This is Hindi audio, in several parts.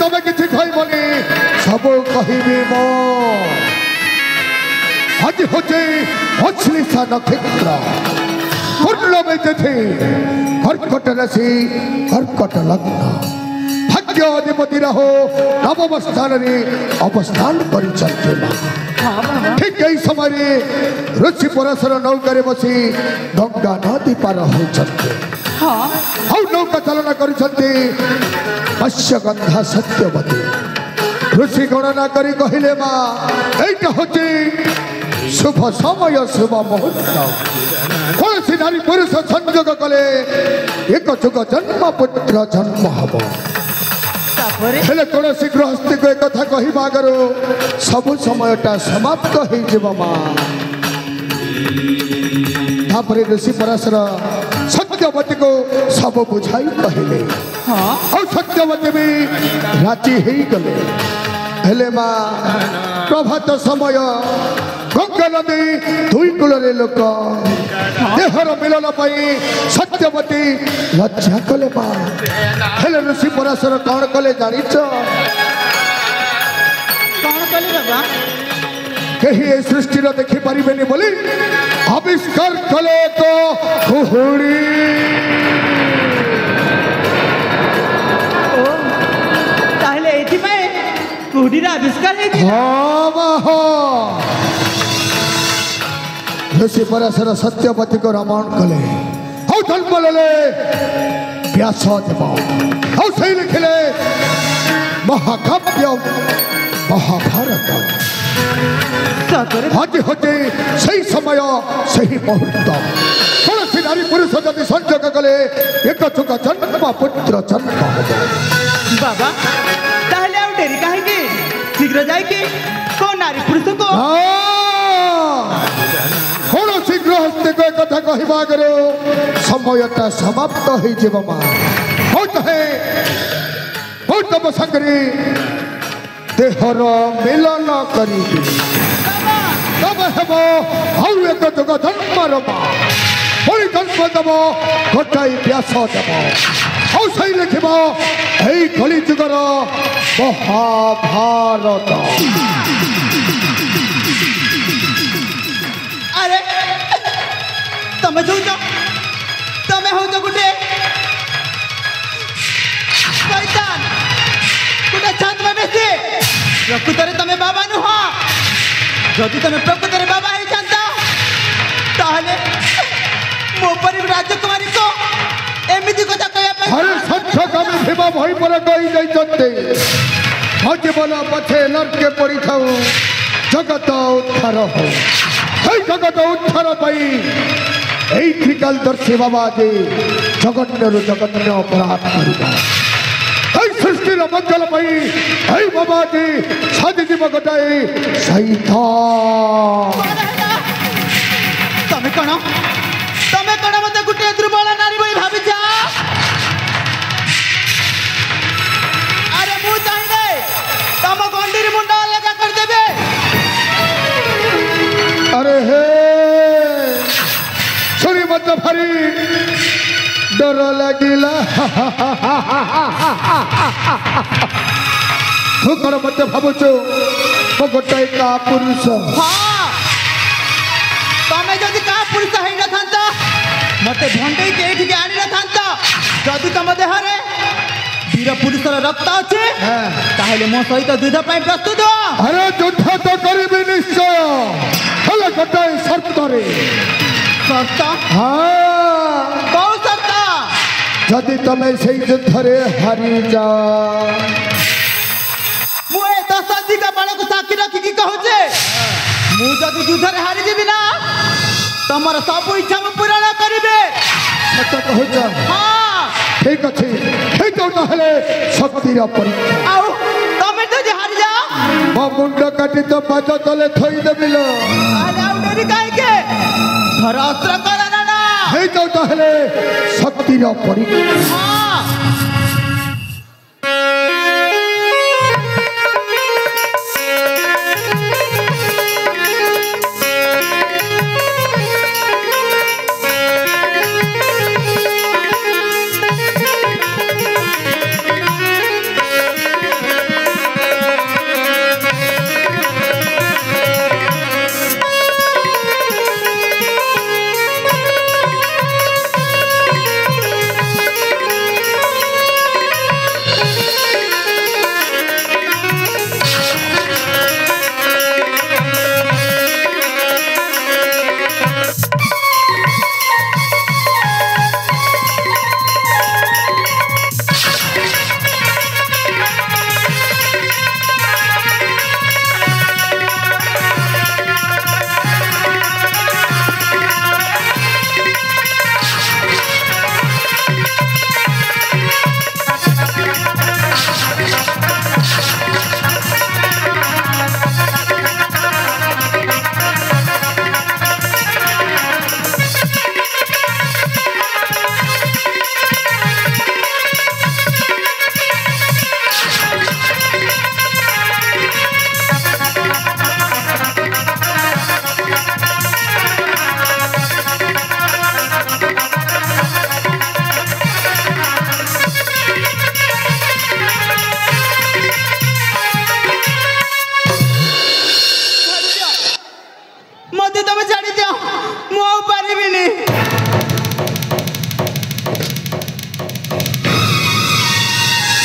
तमें किसी कहबनी सब कहबी मो आज होचे अश्लेषा नक्षत्र पूर्णमय तिथि कर्कट राशि कर्कट लग्न भाग्य अधिपति रहो नवम स्थान अवस्थान कर ठीक यही समय ऋषि पराशर नौकार बसी गंगा नदी पार होती नौका चालना कर मत्स्यगंधा सत्यवती ऋषि गणना करी कहले माँ एटा होची शुभ समय शुभ मुहूर्त कौन सी नारी पुरुष संयोग कले एक जुग जन्म पुत्र जन्म हम हेले कौन सी गृहस्थी को एक कथा कही आगर सब समयटा समाप्त हो तापर ऋषि पराशर सत्यवती को सब बुझाई कहले और सत्यवती भी राजी हो गले हेले माँ प्रभात समय गंगा नदी दुई कूल लोक देहर मिलन सत्यवती लज्जा कले माँ हेले ऋषि पराशर कौन कले जानी कहीं सृष्टि देखी पारे बोली आविष्कार कले तो कुहुड़ी कुहुड़ी आविष्कार ऋषि पराशर सत्यवती को रामायण कले और जन्म ले व्यास देव और सही लिखले महाकाव्य महाभारत आज होते सही समय सही मुहूर्त कौन सी नारी पुरुष जदि संयोग कले एक जुग जन्म पुत्र जन्म बाबा ताहले आउ डेरी काहे शीघ्र जाए कि कौन नारी पुरुष को कौन सी गृहस्थी को कथा कहवा करो समयटा समाप्त हो तम संगे देहर मिलन करी तब हेब आउ एक जुग जन्म रमा पुणी जन्म देव गोटाई व्यास देव और सही लिखब यही कली जुगर महाभारत अरे तमें जो तमें हो गोटे शैतान गोटे छात्र बेसी प्रकृत तमें बाबा नुह जदि तमें प्रकृत बाबा ही जाता ताहले मो पर राजकुमारी को एमती कथा कहया अरे सच्चा कमी भीमा भई पर कही जाइछन्ते भजबल पछे नरके पड़ी थाउ जगत उद्धार हो এই জগত উদ্ধার পাই এই ত্রিকাল দর্শী বাবা যে জগন্যরু জগন্য অপরাধ করিব এই সৃষ্টির মঙ্গল পাই এই বাবা যে সাজি জীব গোটাই শৈতান তুমি কোন মতে গোটে দুর্বল নারী বই ভাবিছা আরে মু চাইলে তম গন্ডির মুন্ড अलग कर देबे अरे हे सुनी मत भारी डर लगिला तू कर मत भावुचु मो गोटाई का पुरुष हाँ तमे जदि का पुरुष है न थांता मते भंडई के एठी के आनी न थांता जदि तम देहरे वीर पुरुषर रक्त अछि ताहेले मो सहित युद्ध पई प्रस्तुत हो अरे युद्ध तो करिबी निश्चय हल गोटाई शर्त रे शर्त हाँ कौ शर्त जदि तमे से युद्ध रे हारी जा मु ए दशरथी का बाण को साक्षी रखी की कहू जे मु जदि युद्ध रे हारी जेबी ना तमर सब इच्छा में पूरा करिबे सत कहू जा हाँ ठीक अछि हे तो नहले शक्ति रा परीक्षा आउ तमे तो जे हारी जा मो मुंड काटी तो पाद तले थई देबिलो अरे आउ डेरी काहे के धर अस्त्र कर ना हे तो नहले शक्ति रा परीक्षा हाँ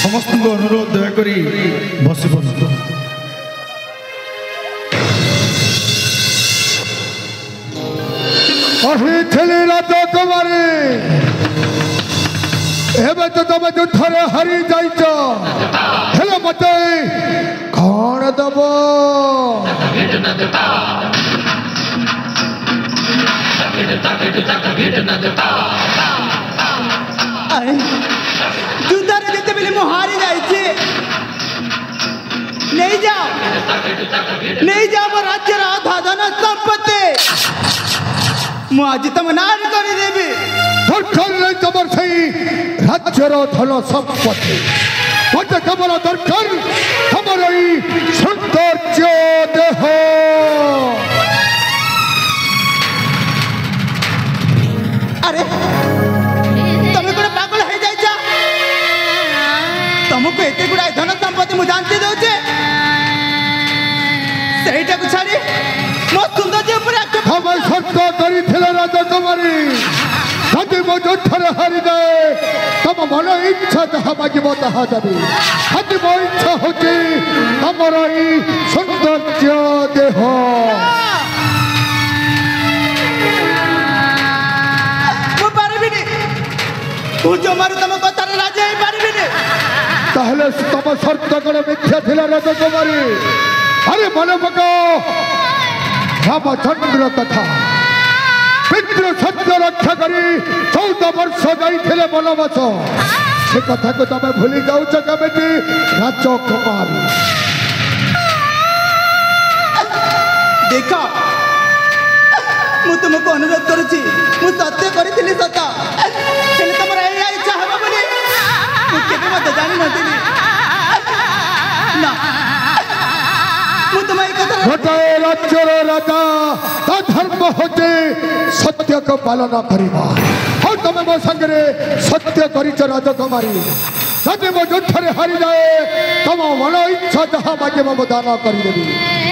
समस्त अनुरोध दयाक बस पड़ता राजकुमारी एवं तो तुम युद्धरे हरी जाइच हेले मत कौन दब युद्धरे जिते बेले मु हारी जाइए नहीं जाओ मो राज्यर आधा धन संपत्ति मुझे तुम नाश करदेवी दरकार नहीं तुम से राज्यर धन संपत्ति मत केवल दरकार तुम सौंदर्य देह अरे तुम कौन पागल हो जाए तुमको एत गुड़ा धन संपत्ति मुझे जानते दौचे से छाड़ी मो सौंदर्य हम सत्य कर राजकुमारी यदि मो युद्धरे हारी जाए तुम मन इच्छा जहाँ मांग ताहा देवी यदि मो इच्छा हूँ तुम सौंदर्य देह जमारू तुम कथार राजी हो पारिनी ताहले तुम शर्त कौन मिथ्या थिला राजकुमारी अरे मन पकाओ रामचंद्र कथा पितृ सत्य रक्षा करी 14 वर्ष जाइए वनवास से कथा को तुम भूली जाऊच केमी राजकुमारी देख मु तुमको अनुरोध करुच्ची मु सत्य करी सत तुम इच्छा हम बोली मुझे मत जानी ना गोटाए राज्यर राजा ता धर्म होते सत्य को पालन करवा और तुम मो संगे सत्य करिच राजकुमारी यदि मो युद्धरे हारी जाए तुम मन इच्छा जहाँ मागे मो दान करदेवी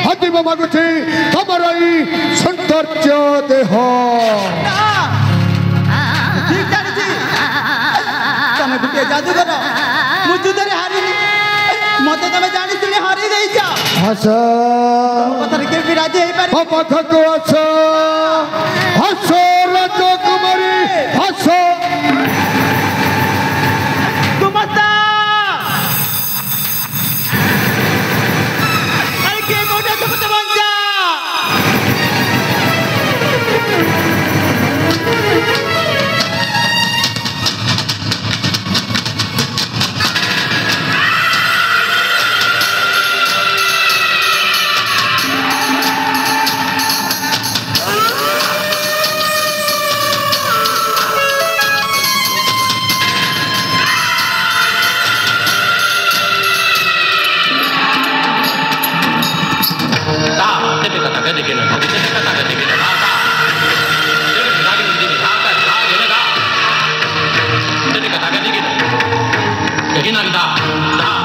यदि मो मागुची तुम सौंदर्य देह तुम गोटे जादूगर मुझे हारी मत तुम जानी हारी देच आस कथार के राजी हो पारे पाखक आस आस राजकुमारी आस गुमस्ता अरे के गोटे तुम तो बन जा Kita